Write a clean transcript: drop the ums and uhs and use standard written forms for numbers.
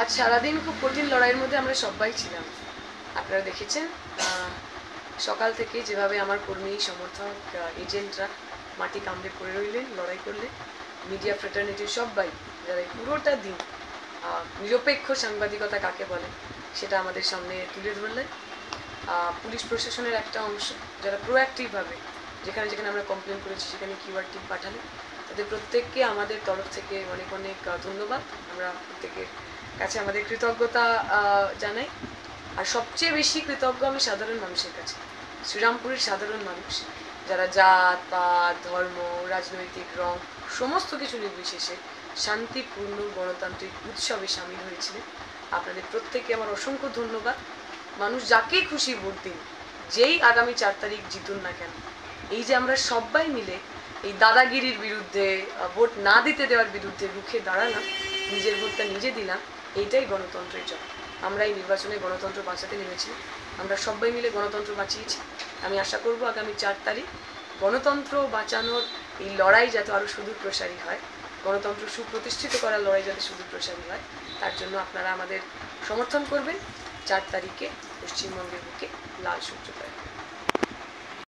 আজ সারাদিন খুব কঠিন লড়াইয়ের মধ্যে আমরা সবাই ছিলাম। আপনারা দেখেছেন সকাল থেকে যেভাবে আমার কর্মী সমর্থক এজেন্টরা মাটি কামড়ে পড়ে রইলেন, লড়াই করলেন। মিডিয়া ফ্রেটার্নিটির সবাই যারা এই পুরোটা দিন নিরপেক্ষ সাংবাদিকতা কাকে বলে সেটা আমাদের সামনে তুলে ধরলেন। পুলিশ প্রশাসনের একটা অংশ যারা প্রোঅ্যাক্টিভভাবে যেখানে যেখানে আমরা কমপ্লেন করেছি সেখানে কিউআর টিম পাঠালেন, তাদের প্রত্যেককে আমাদের তরফ থেকে অনেক অনেক ধন্যবাদ। আমরা প্রত্যেকের কাছে আমাদের কৃতজ্ঞতা জানাই। আর সবচেয়ে বেশি কৃতজ্ঞ আমি সাধারণ মানুষের কাছে, শ্রীরামপুরের সাধারণ মানুষ যারা জাত পাত ধর্ম রাজনৈতিক রং সমস্ত কিছু নির্বিশেষে শান্তিপূর্ণ গণতান্ত্রিক উৎসবে সামিল হয়েছিলেন। আপনাদের প্রত্যেককে আমার অসংখ্য ধন্যবাদ। মানুষ যাকে খুশি ভোট দিন, যেই আগামী 4 তারিখ জিতুন না কেন, এই যে আমরা সবাই মিলে এই দাদাগিরির বিরুদ্ধে ভোট না দিতে দেওয়ার বিরুদ্ধে রুখে দাঁড়ালাম, নিজের ভোটটা নিজে দিলাম, এইটাই গণতন্ত্রের জয়। আমরা এই নির্বাচনে গণতন্ত্র বাঁচাতে নেমেছি, আমরা সবাই মিলে গণতন্ত্র বাঁচিয়েছি। আমি আশা করব আগামী 4 তারিখ গণতন্ত্র বাঁচানোর এই লড়াই যাতে আরও সুদূর প্রসারী হয়, গণতন্ত্র সুপ্রতিষ্ঠিত করার লড়াই যাতে সুদূর প্রসারী হয়, তার জন্য আপনারা আমাদের সমর্থন করবেন। 4 তারিখে পশ্চিমবঙ্গের বুকে লাল সূর্যোদয়।